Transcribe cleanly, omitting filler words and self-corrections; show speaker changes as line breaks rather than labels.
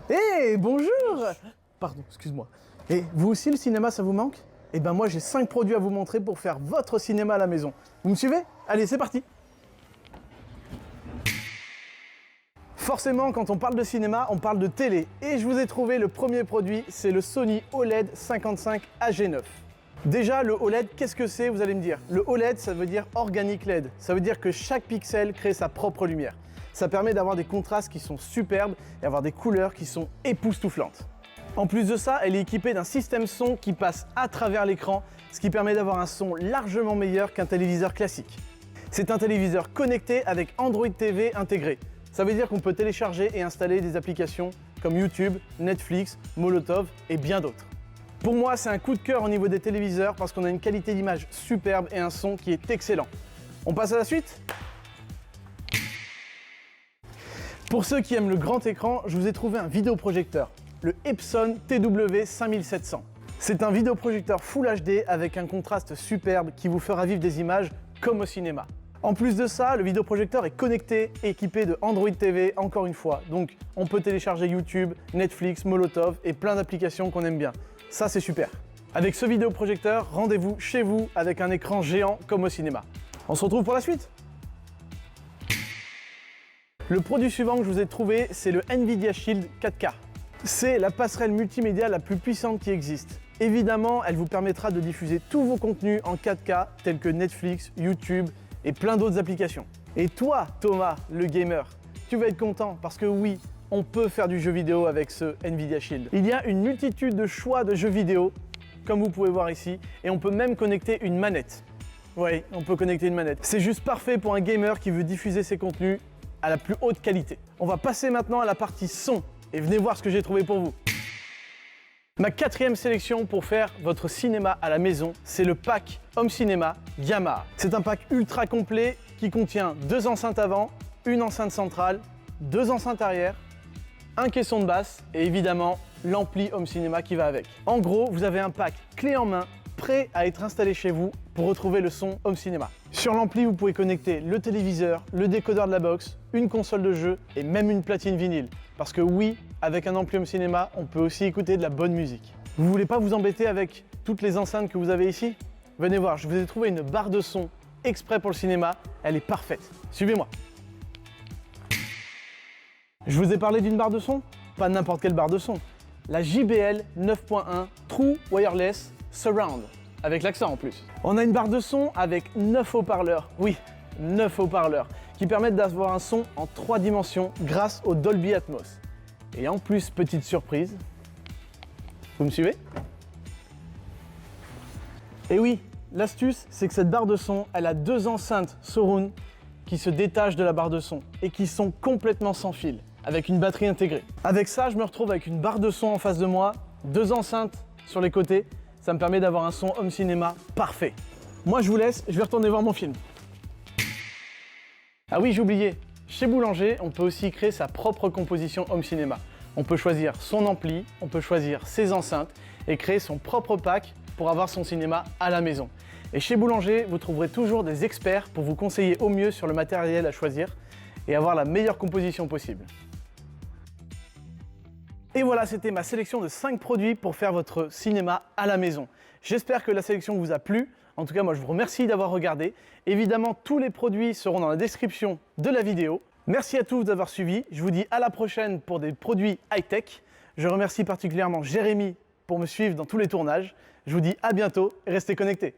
Hé, bonjour! Pardon, excuse-moi. Et vous aussi, le cinéma, ça vous manque? Eh ben moi, j'ai 5 produits à vous montrer pour faire votre cinéma à la maison. Vous me suivez? Allez, c'est parti! Forcément, quand on parle de cinéma, on parle de télé. Et je vous ai trouvé le premier produit, c'est le Sony OLED 55 AG9. Déjà, le OLED, qu'est-ce que c'est, vous allez me dire? Le OLED, ça veut dire Organic LED. Ça veut dire que chaque pixel crée sa propre lumière. Ça permet d'avoir des contrastes qui sont superbes et avoir des couleurs qui sont époustouflantes. En plus de ça, elle est équipée d'un système son qui passe à travers l'écran, ce qui permet d'avoir un son largement meilleur qu'un téléviseur classique. C'est un téléviseur connecté avec Android TV intégré. Ça veut dire qu'on peut télécharger et installer des applications comme YouTube, Netflix, Molotov et bien d'autres. Pour moi, c'est un coup de cœur au niveau des téléviseurs parce qu'on a une qualité d'image superbe et un son qui est excellent. On passe à la suite ? Pour ceux qui aiment le grand écran, je vous ai trouvé un vidéoprojecteur, le Epson TW5700. C'est un vidéoprojecteur Full HD avec un contraste superbe qui vous fera vivre des images comme au cinéma. En plus de ça, le vidéoprojecteur est connecté et équipé de Android TV encore une fois. Donc on peut télécharger YouTube, Netflix, Molotov et plein d'applications qu'on aime bien. Ça c'est super. Avec ce vidéoprojecteur, rendez-vous chez vous avec un écran géant comme au cinéma. On se retrouve pour la suite. Le produit suivant que je vous ai trouvé, c'est le Nvidia Shield 4K. C'est la passerelle multimédia la plus puissante qui existe. Évidemment, elle vous permettra de diffuser tous vos contenus en 4K tels que Netflix, YouTube et plein d'autres applications. Et toi, Thomas, le gamer, tu vas être content parce que oui, on peut faire du jeu vidéo avec ce Nvidia Shield. Il y a une multitude de choix de jeux vidéo, comme vous pouvez voir ici, et on peut même connecter une manette. Oui, on peut connecter une manette. C'est juste parfait pour un gamer qui veut diffuser ses contenus à la plus haute qualité. On va passer maintenant à la partie son et venez voir ce que j'ai trouvé pour vous. Ma quatrième sélection pour faire votre cinéma à la maison, c'est le pack Home Cinéma Yamaha. C'est un pack ultra complet qui contient 2 enceintes avant, une enceinte centrale, 2 enceintes arrière, un caisson de basse et évidemment l'ampli Home Cinéma qui va avec. En gros, vous avez un pack clé en main prêt à être installé chez vous pour retrouver le son Home Cinéma. Sur l'ampli, vous pouvez connecter le téléviseur, le décodeur de la box, une console de jeu et même une platine vinyle. Parce que oui, avec un ampli Home Cinéma, on peut aussi écouter de la bonne musique. Vous voulez pas vous embêter avec toutes les enceintes que vous avez ici? Venez voir, je vous ai trouvé une barre de son exprès pour le cinéma, elle est parfaite. Suivez-moi. Je vous ai parlé d'une barre de son? Pas n'importe quelle barre de son. La JBL 9.1 True Wireless Surround, avec l'accent en plus. On a une barre de son avec 9 haut-parleurs, oui, 9 haut-parleurs, qui permettent d'avoir un son en 3 dimensions grâce au Dolby Atmos. Et en plus, petite surprise, vous me suivez? Et oui, l'astuce, c'est que cette barre de son, elle a 2 enceintes surround qui se détachent de la barre de son et qui sont complètement sans fil, avec une batterie intégrée. Avec ça, je me retrouve avec une barre de son en face de moi, 2 enceintes sur les côtés. Ça me permet d'avoir un son home cinéma parfait. Moi, je vous laisse, je vais retourner voir mon film. Ah oui, j'ai oublié. Chez Boulanger, on peut aussi créer sa propre composition home cinéma. On peut choisir son ampli, on peut choisir ses enceintes et créer son propre pack pour avoir son cinéma à la maison. Et chez Boulanger, vous trouverez toujours des experts pour vous conseiller au mieux sur le matériel à choisir et avoir la meilleure composition possible. Et voilà, c'était ma sélection de 5 produits pour faire votre cinéma à la maison. J'espère que la sélection vous a plu. En tout cas, moi, je vous remercie d'avoir regardé. Évidemment, tous les produits seront dans la description de la vidéo. Merci à tous d'avoir suivi. Je vous dis à la prochaine pour des produits high-tech. Je remercie particulièrement Jérémy pour me suivre dans tous les tournages. Je vous dis à bientôt et restez connectés.